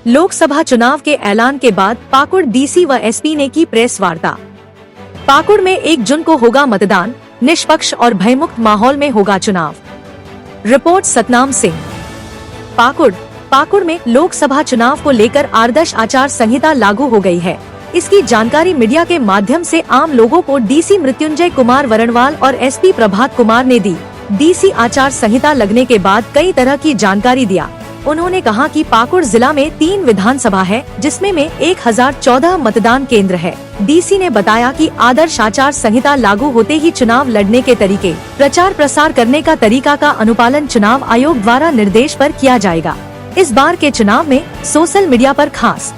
लोकसभा चुनाव के ऐलान के बाद पाकुड़ डीसी व एसपी ने की प्रेस वार्ता। पाकुड़ में 1 जून को होगा मतदान, निष्पक्ष और भयमुक्त माहौल में होगा चुनाव। रिपोर्ट सतनाम सिंह। पाकुड़ में लोकसभा चुनाव को लेकर आदर्श आचार संहिता लागू हो गई है। इसकी जानकारी मीडिया के माध्यम से आम लोगों को डीसी मृत्युंजय कुमार वरणवाल और एसपी प्रभात कुमार ने दी। डीसी आचार संहिता लगने के बाद कई तरह की जानकारी दिया। उन्होंने कहा कि पाकुड़ जिला में 3 विधानसभा है, जिसमें में 1014 मतदान केंद्र है। डीसी ने बताया कि आदर्श आचार संहिता लागू होते ही चुनाव लड़ने के तरीके, प्रचार प्रसार करने का तरीका का अनुपालन चुनाव आयोग द्वारा निर्देश पर किया जाएगा। इस बार के चुनाव में सोशल मीडिया पर खास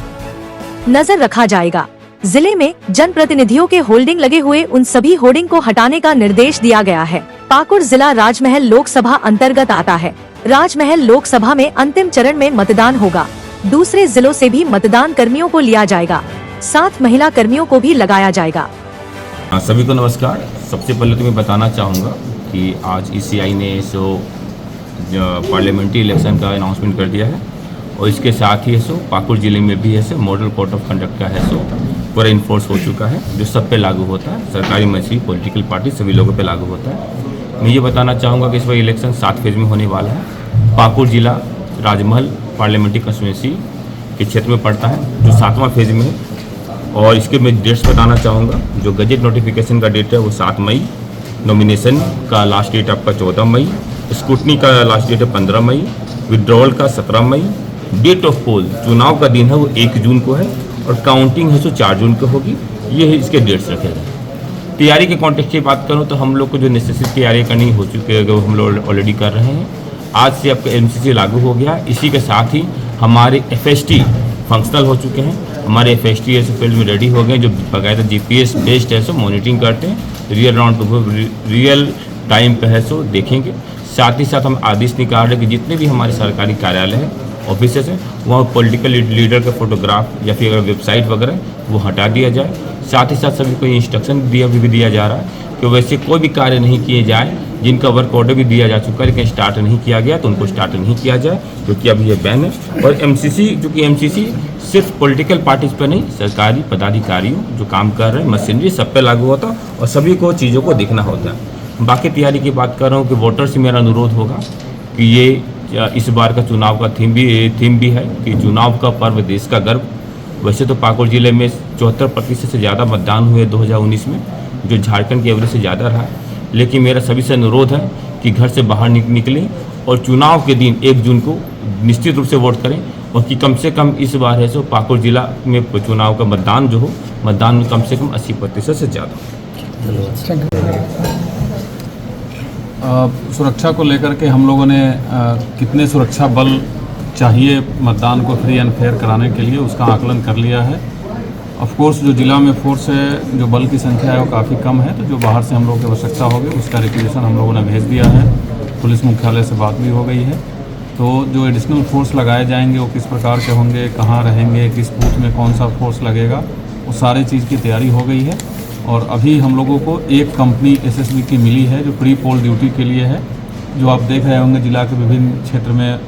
नजर रखा जाएगा। जिले में जनप्रतिनिधियों के होल्डिंग लगे हुए उन सभी होर्डिंग को हटाने का निर्देश दिया गया है। पाकुड़ जिला राजमहल लोकसभा अंतर्गत आता है। राजमहल लोकसभा में अंतिम चरण में मतदान होगा। दूसरे जिलों से भी मतदान कर्मियों को लिया जाएगा, साथ महिला कर्मियों को भी लगाया जाएगा। सभी को नमस्कार। सबसे पहले तो मैं बताना चाहूँगा कि आज ईसीआई ने पार्लियामेंट्री इलेक्शन का अनाउंसमेंट कर दिया है और इसके साथ ही पाकुड़ जिले में भी मॉडल कोड ऑफ कंडक्ट का पूरा इन्फोर्स हो चुका है, जो सब पे लागू होता है। सरकारी मछली, पॉलिटिकल पार्टी सभी लोगों पे लागू होता है। मैं ये बताना चाहूँगा कि इस बार इलेक्शन 7 फेज में होने वाला है। पाकुड़ जिला राजमहल पार्लियामेंट्री कंस्टिट्यूंसी के क्षेत्र में पड़ता है, जो 7वां फेज में है। और इसके मैं डेट्स बताना चाहूँगा। जो गजेट नोटिफिकेशन का डेट है वो 7 मई, नॉमिनेशन का लास्ट डेट आपका 14 मई, स्क्रूटनी का लास्ट डेट है 15 मई, विड्रॉल का 17 मई, डेट ऑफ पोल चुनाव का दिन है वो 1 जून को है और काउंटिंग है 4 जून को होगी। ये है इसके डेट्स रखे गए। तैयारी के कॉन्टेक्स्ट की बात करूँ तो हम लोग को जो नेसेसरी तैयारी करनी हो चुकी है वो हम लोग ऑलरेडी कर रहे हैं। आज से आपका एमसीसी लागू हो गया। इसी के साथ ही हमारे एफएसटी फंक्शनल हो चुके हैं। हमारे एफएसटी ऐसे फील्ड में रेडी हो गए, जो बाकायदा जीपीएस बेस्ड है मॉनिटरिंग करते हैं, रियल टाइम पे है देखेंगे। साथ ही साथ हम आदेश निकाल रहे हैं कि जितने भी हमारे सरकारी कार्यालय हैं, ऑफिसेस हैं, वहाँ पॉलिटिकल लीडर का फोटोग्राफ या फिर अगर वेबसाइट वगैरह वो हटा दिया जाए। साथ ही साथ सभी को इंस्ट्रक्शन भी दिया जा रहा है कि वैसे कोई भी कार्य नहीं किए जाए जिनका वर्क ऑर्डर भी दिया जा चुका है लेकिन स्टार्ट नहीं किया गया, तो उनको स्टार्ट नहीं किया जाए, क्योंकि अभी ये बैन है। और एमसीसी, जो कि एमसीसी सिर्फ पॉलिटिकल पार्टीज पर नहीं, सरकारी पदाधिकारियों जो काम कर रहे हैं, मशीनरी सब पे लागू होता है और सभी को चीज़ों को देखना होता है। बाकी तैयारी की बात कर रहा हूँ कि वोटर से मेरा अनुरोध होगा कि ये इस बार का चुनाव का थीम भी है कि चुनाव का पर्व देश का गर्व। वैसे तो पाकुड़ जिले में 74% से ज़्यादा मतदान हुए 2019 में, जो झारखंड के एवरेज से ज़्यादा रहा। लेकिन मेरा सभी से अनुरोध है कि घर से बाहर निकलें और चुनाव के दिन 1 जून को निश्चित रूप से वोट करें, और कि कम से कम इस बार है पाकुड़ जिला में चुनाव का मतदान में कम से कम 80% से ज़्यादा। सुरक्षा को लेकर के हम लोगों ने कितने सुरक्षा बल चाहिए मतदान को फ्री एंड फेयर कराने के लिए, उसका आकलन कर लिया है। ऑफ कोर्स जो जिला में फोर्स है, जो बल की संख्या है वो काफ़ी कम है, तो जो बाहर से हम लोग की आवश्यकता होगी उसका रिक्वेशन हम लोगों ने भेज दिया है। पुलिस मुख्यालय से बात भी हो गई है। तो जो एडिशनल फोर्स लगाए जाएंगे वो किस प्रकार के होंगे, कहाँ रहेंगे, किस बूथ में कौन सा फोर्स लगेगा, वो सारी चीज़ की तैयारी हो गई है। और अभी हम लोगों को एक कंपनी एसएसबी की मिली है जो प्री पोल ड्यूटी के लिए है। जो आप देख रहे होंगे जिला के विभिन्न क्षेत्र में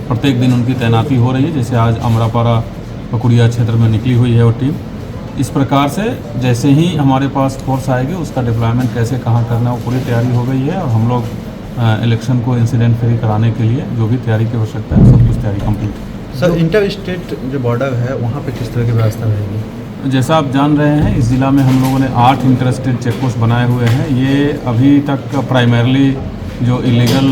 प्रत्येक दिन उनकी तैनाती हो रही है। जैसे आज अमरापारा पकुड़िया क्षेत्र में निकली हुई है वो टीम। इस प्रकार से जैसे ही हमारे पास फोर्स आएगी उसका डिप्लॉयमेंट कैसे कहाँ करना है वो पूरी तैयारी हो गई है। और हम लोग इलेक्शन को इंसिडेंट फ्री कराने के लिए जो भी तैयारी की आवश्यकता है सब कुछ तैयारी कंप्लीट है। सर, इंटर स्टेट जो बॉर्डर है वहाँ पे किस तरह की व्यवस्था रहेगी? जैसा आप जान रहे हैं, इस ज़िला में हम लोगों ने 8 इंटर स्टेट चेक पोस्ट बनाए हुए हैं। ये अभी तक प्राइमरली जो illegal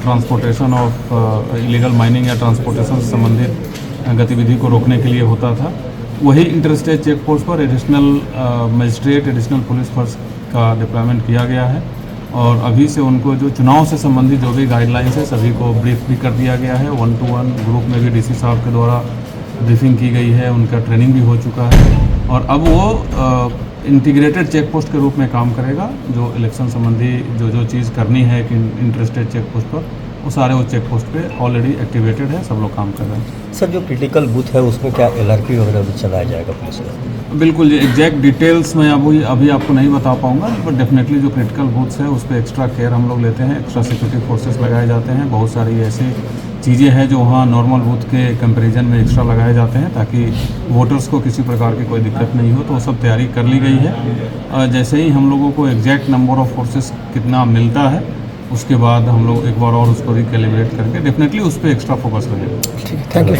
transportation of illegal mining या ट्रांसपोर्टेशन से संबंधित गतिविधि को रोकने के लिए होता था। वही इंटर स्टेट चेक पोस्ट पर additional magistrate, additional police force का डिप्लॉयमेंट किया गया है। और अभी से उनको जो चुनाव से संबंधित जो भी गाइडलाइंस है सभी को ब्रीफ भी कर दिया गया है। 1-to-1 ग्रुप में भी डीसी साहब के द्वारा ब्रीफिंग की गई है, उनका ट्रेनिंग भी हो चुका है। और अब वो इंटीग्रेटेड चेक पोस्ट के रूप में काम करेगा। जो इलेक्शन संबंधी जो चीज़ करनी है कि इंटर स्टेट चेक पोस्ट पर, वो सारे वो चेक पोस्ट पे ऑलरेडी एक्टिवेटेड है, सब लोग काम कर रहे हैं। सर, जो क्रिटिकल बूथ है उसमें क्या LRP वगैरह भी चलाया जाएगा पुलिस में? बिल्कुल, ये एग्जैक्ट डिटेल्स मैं अभी आपको नहीं बता पाऊंगा, बट डेफिनेटली जो क्रिटिकल बूथ्स है उस पर एक्स्ट्रा केयर हम लोग लेते हैं। एक्स्ट्रा सिक्योरिटी फोर्सेस लगाए जाते हैं। बहुत सारी ऐसी चीज़ें हैं जो वहाँ नॉर्मल बूथ के कंपैरिजन में एक्स्ट्रा लगाए जाते हैं ताकि वोटर्स को किसी प्रकार की कोई दिक्कत नहीं हो, तो वो सब तैयारी कर ली गई है। जैसे ही हम लोगों को एग्जैक्ट नंबर ऑफ़ फोर्सेस कितना मिलता है उसके बाद हम लोग एक बार और उसको रिकैलिब्रेट करके डेफिनेटली उस पर एक्स्ट्रा फोकस करेंगे। Thank you.